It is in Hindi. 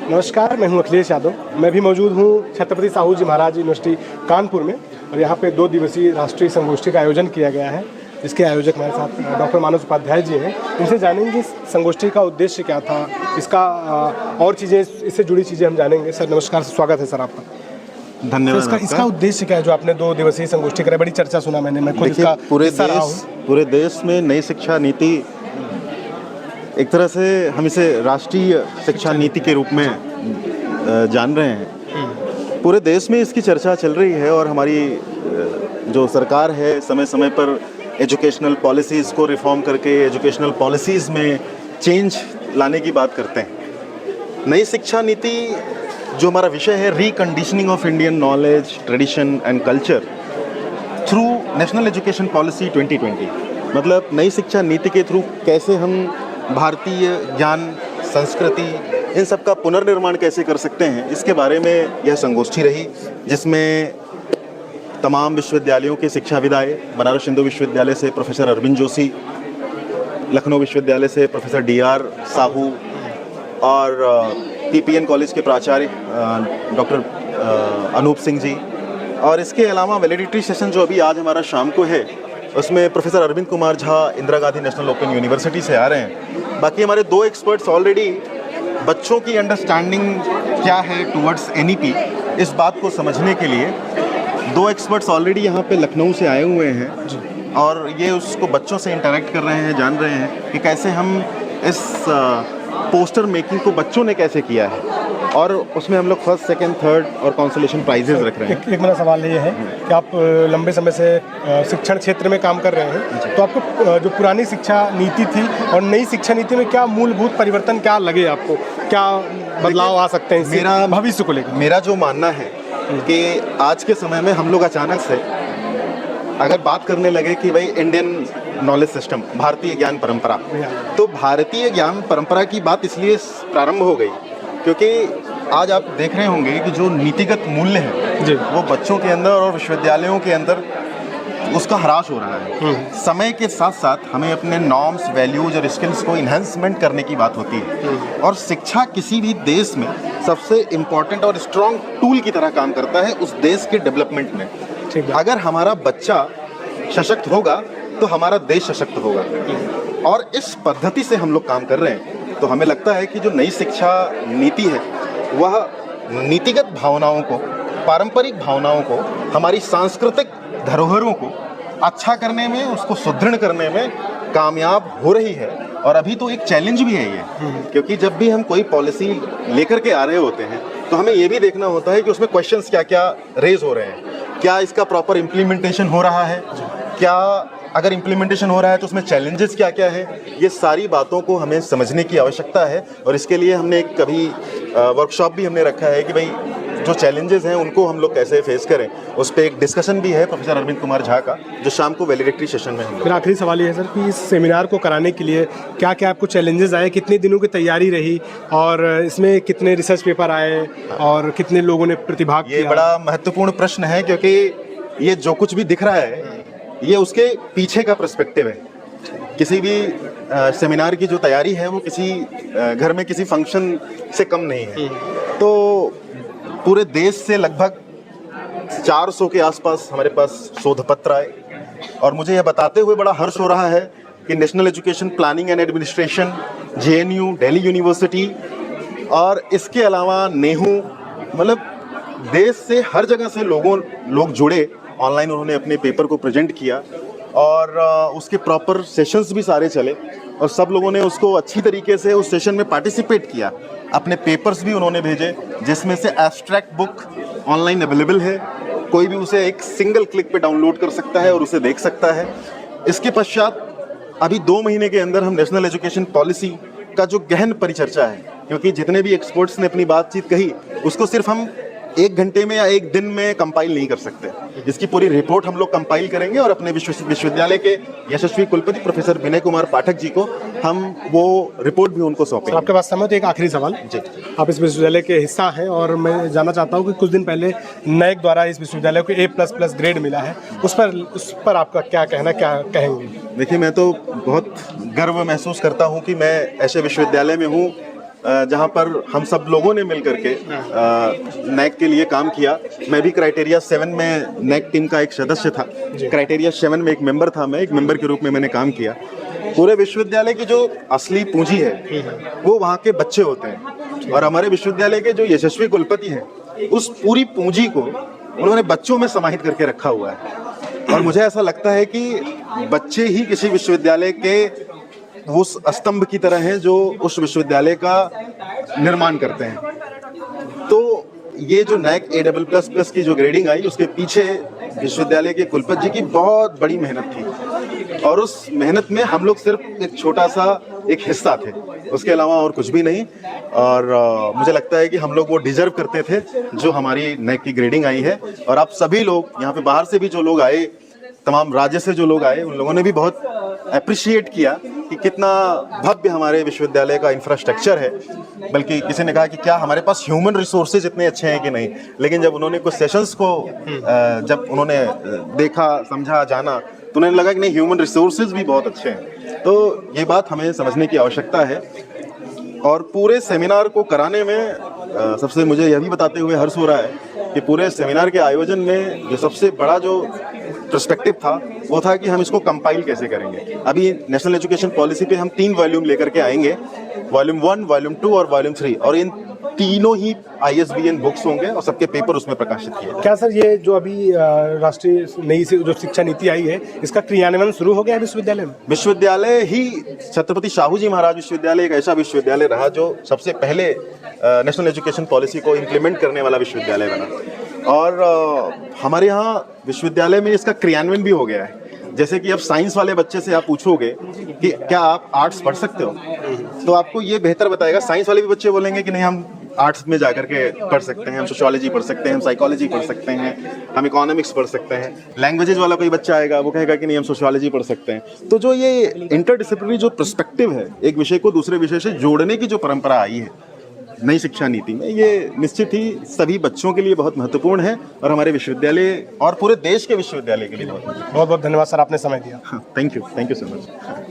नमस्कार, मैं हूं अखिलेश यादव। मैं भी मौजूद हूं छत्रपति साहू जी महाराज यूनिवर्सिटी कानपुर में और यहां पे 2 दिवसीय राष्ट्रीय संगोष्ठी का आयोजन किया गया है, जिसके आयोजक हमारे साथ डॉक्टर मानस उपाध्याय जी हैं। इनसे जानेंगे संगोष्ठी का उद्देश्य क्या था, इसका और चीज़ें, इससे जुड़ी चीज़ें हम जानेंगे। सर नमस्कार, स्वागत है सर आपका। धन्यवाद। इसका उद्देश्य क्या है जो आपने 2 दिवसीय संगोष्ठी कराई? बड़ी चर्चा सुना मैंने, मैं खुद इसका हिस्सा रहा हूं। पूरे देश में नई शिक्षा नीति, एक तरह से हम इसे राष्ट्रीय शिक्षा नीति के रूप में जान रहे हैं। पूरे देश में इसकी चर्चा चल रही है और हमारी जो सरकार है समय समय पर एजुकेशनल पॉलिसीज़ को रिफॉर्म करके एजुकेशनल पॉलिसीज़ में चेंज लाने की बात करते हैं। नई शिक्षा नीति जो हमारा विषय है, reconditioning of Indian knowledge, tradition and culture through national education policy 2020, मतलब नई शिक्षा नीति के थ्रू कैसे हम भारतीय ज्ञान, संस्कृति, इन सब का पुनर्निर्माण कैसे कर सकते हैं, इसके बारे में यह संगोष्ठी रही, जिसमें तमाम विश्वविद्यालयों के शिक्षाविद आए। बनारस हिंदू विश्वविद्यालय से प्रोफेसर अरविंद जोशी, लखनऊ विश्वविद्यालय से प्रोफेसर DR साहू और PPN कॉलेज के प्राचार्य डॉक्टर अनूप सिंह जी। और इसके अलावा वैलिडिटी सेशन जो अभी आज हमारा शाम को है, उसमें professor Arvind Kumar Jha Indira Gandhi national open university से आ रहे हैं। बाकी हमारे 2 एक्सपर्ट्स ऑलरेडी बच्चों की अंडरस्टैंडिंग क्या है टुवर्ड्स NEP, इस बात को समझने के लिए 2 एक्सपर्ट्स ऑलरेडी यहाँ पे लखनऊ से आए हुए हैं और ये उसको बच्चों से इंटरेक्ट कर रहे हैं, जान रहे हैं कि कैसे हम इस पोस्टर मेकिंग को बच्चों ने कैसे किया है, और उसमें हम लोग फर्स्ट, सेकंड, थर्ड और कंसोलेशन प्राइजेस रख रहे हैं। एक मेरा सवाल ये है कि आप लंबे समय से शिक्षण क्षेत्र में काम कर रहे हैं, तो आपको जो पुरानी शिक्षा नीति थी और नई शिक्षा नीति में क्या मूलभूत परिवर्तन क्या लगे आपको, क्या बदलाव आ सकते हैं मेरा भविष्य को लेकर? मेरा जो मानना है कि आज के समय में हम लोग अचानक से अगर बात करने लगे कि भाई इंडियन नॉलेज सिस्टम, भारतीय ज्ञान परंपरा, तो भारतीय ज्ञान परंपरा की बात इसलिए प्रारंभ हो गई क्योंकि आज आप देख रहे होंगे कि जो नीतिगत मूल्य है वो बच्चों के अंदर और विश्वविद्यालयों के अंदर उसका ह्रास हो रहा है। समय के साथ साथ हमें अपने नॉर्म्स, वैल्यूज और स्किल्स को इन्हेंसमेंट करने की बात होती है और शिक्षा किसी भी देश में सबसे इम्पॉर्टेंट और स्ट्रॉन्ग टूल की तरह काम करता है उस देश के डेवलपमेंट में। अगर हमारा बच्चा सशक्त होगा तो हमारा देश सशक्त होगा, और इस पद्धति से हम लोग काम कर रहे हैं। तो हमें लगता है कि जो नई शिक्षा नीति है वह नीतिगत भावनाओं को, पारंपरिक भावनाओं को, हमारी सांस्कृतिक धरोहरों को अच्छा करने में, उसको सुदृढ़ करने में कामयाब हो रही है। और अभी तो एक चैलेंज भी है ये, क्योंकि जब भी हम कोई पॉलिसी लेकर के आ रहे होते हैं तो हमें ये भी देखना होता है कि उसमें क्वेश्चंस क्या क्या रेज हो रहे हैं, क्या इसका प्रॉपर इम्प्लीमेंटेशन हो रहा है, क्या अगर इम्प्लीमेंटेशन हो रहा है तो उसमें चैलेंजेस क्या क्या है। ये सारी बातों को हमें समझने की आवश्यकता है और इसके लिए हमने एक कभी वर्कशॉप भी हमने रखा है कि भाई जो चैलेंजेस हैं उनको हम लोग कैसे फेस करें। उस पर एक डिस्कशन भी है प्रोफेसर अरविंद कुमार झा का, जो शाम को वैलिडिटी सेशन में हम लोग। मेरा आखिरी सवाल ये है सर कि इस सेमिनार को कराने के लिए क्या क्या आपको चैलेंजेस आए, कितने दिनों की तैयारी रही और इसमें कितने रिसर्च पेपर आए और कितने लोगों ने प्रतिभाग किया? ये बड़ा महत्वपूर्ण प्रश्न है क्योंकि ये जो कुछ भी दिख रहा है ये उसके पीछे का पर्सपेक्टिव है। किसी भी सेमिनार की जो तैयारी है वो किसी घर में किसी फंक्शन से कम नहीं है। तो पूरे देश से लगभग 400 के आसपास हमारे पास शोध पत्र आए और मुझे यह बताते हुए बड़ा हर्ष हो रहा है कि national education planning and administration, JNU, Delhi university और इसके अलावा नेहरू, मतलब देश से हर जगह से लोग जुड़े। ऑनलाइन उन्होंने अपने पेपर को प्रेजेंट किया और उसके प्रॉपर सेशंस भी सारे चले और सब लोगों ने उसको अच्छी तरीके से उस सेशन में पार्टिसिपेट किया। अपने पेपर्स भी उन्होंने भेजे, जिसमें से एब्स्ट्रैक्ट बुक ऑनलाइन अवेलेबल है, कोई भी उसे एक सिंगल क्लिक पे डाउनलोड कर सकता है और उसे देख सकता है। इसके पश्चात अभी 2 महीने के अंदर हम नेशनल एजुकेशन पॉलिसी का जो गहन परिचर्चा है, क्योंकि जितने भी एक्सपर्ट्स ने अपनी बातचीत कही उसको सिर्फ हम 1 घंटे में या 1 दिन में कंपाइल नहीं कर सकते। इसकी पूरी रिपोर्ट हम लोग कंपाइल करेंगे और अपने विश्वविद्यालय के यशस्वी कुलपति प्रोफेसर विनय कुमार पाठक जी को हम वो रिपोर्ट भी उनको सौंपेंगे। आपके पास समय तो एक आखिरी सवाल जी, आप इस विश्वविद्यालय के हिस्सा हैं और मैं जानना चाहता हूँ कि कुछ दिन पहले NAAC द्वारा इस विश्वविद्यालय को A++ ग्रेड मिला है, उस पर आपका क्या कहना, क्या कहेंगे? देखिए, मैं तो बहुत गर्व महसूस करता हूँ कि मैं ऐसे विश्वविद्यालय में हूँ जहां पर हम सब लोगों ने मिलकर के नैक के लिए काम किया। मैं भी क्राइटेरिया 7 में नैक टीम का एक सदस्य था। क्राइटेरिया 7 में एक मेंबर था, मैं एक मेंबर के रूप में मैंने काम किया। पूरे विश्वविद्यालय की जो असली पूंजी है वो वहाँ के बच्चे होते हैं, और हमारे विश्वविद्यालय के जो यशस्वी कुलपति हैं उस पूरी पूंजी को उन्होंने बच्चों में समाहित करके रखा हुआ है। और मुझे ऐसा लगता है कि बच्चे ही किसी विश्वविद्यालय के वो स्तंभ की तरह हैं जो उस विश्वविद्यालय का निर्माण करते हैं। तो ये जो नैक A++ की जो ग्रेडिंग आई, उसके पीछे विश्वविद्यालय के कुलपति जी की बहुत बड़ी मेहनत थी, और उस मेहनत में हम लोग सिर्फ एक छोटा सा एक हिस्सा थे, उसके अलावा और कुछ भी नहीं। और मुझे लगता है कि हम लोग वो डिजर्व करते थे जो हमारी नैक की ग्रेडिंग आई है। और आप सभी लोग यहाँ पे बाहर से भी जो लोग आए, तमाम राज्य से जो लोग आए, उन लोगों ने भी बहुत अप्रिशिएट किया कि कितना भव्य हमारे विश्वविद्यालय का इंफ्रास्ट्रक्चर है। बल्कि किसी ने कहा कि क्या हमारे पास ह्यूमन रिसोर्सेज इतने अच्छे हैं कि नहीं। लेकिन जब उन्होंने कुछ सेशंस को जब उन्होंने देखा, समझा, जाना, तो उन्हें लगा कि नहीं, ह्यूमन रिसोर्सेज भी बहुत अच्छे हैं। तो ये बात हमें समझने की आवश्यकता है। और पूरे सेमिनार को कराने में सबसे मुझे यह भी बताते हुए हर्ष हो रहा है कि पूरे सेमिनार के आयोजन में जो सबसे बड़ा जो पर्सपेक्टिव था वो था कि हम इसको कंपाइल कैसे करेंगे। अभी नेशनल एजुकेशन पॉलिसी पे हम 3 वॉल्यूम लेकर के आएंगे, वॉल्यूम 1, वॉल्यूम 2 और वॉल्यूम 3, और इन तीनों ही ISBN बुक्स होंगे और सबके पेपर उसमें प्रकाशित किए। क्या सर ये जो अभी राष्ट्रीय नई जो शिक्षा नीति आई है, इसका क्रियान्वयन शुरू हो गया है विश्वविद्यालय में? विश्वविद्यालय ही छत्रपति साहू जी महाराज विश्वविद्यालय एक ऐसा विश्वविद्यालय रहा जो सबसे पहले नेशनल एजुकेशन पॉलिसी को इम्प्लीमेंट करने वाला विश्वविद्यालय बना। और हमारे यहाँ विश्वविद्यालय में इसका क्रियान्वयन भी हो गया है। जैसे कि अब साइंस वाले बच्चे से आप पूछोगे कि क्या आप आर्ट्स पढ़ सकते हो, तो आपको ये बेहतर बताएगा। साइंस वाले भी बच्चे बोलेंगे कि नहीं, हम आर्ट्स में जाकर के पढ़ सकते हैं, हम सोशियोलॉजी पढ़ सकते हैं, हम साइकोलॉजी पढ़ सकते हैं, हम इकोनॉमिक्स पढ़ सकते हैं। लैंग्वेजेज वाला कोई बच्चा आएगा, वो कहेगा कि नहीं, हम सोशियोलॉजी पढ़ सकते हैं। तो जो ये इंटरडिसिप्लिनरी जो पर्सपेक्टिव है, एक विषय को दूसरे विषय से जोड़ने की जो परंपरा आई है नई शिक्षा नीति में, ये निश्चित ही सभी बच्चों के लिए बहुत महत्वपूर्ण है, और हमारे विश्वविद्यालय और पूरे देश के विश्वविद्यालय के लिए बहुत बहुत धन्यवाद सर, आपने समय दिया। Thank you so much.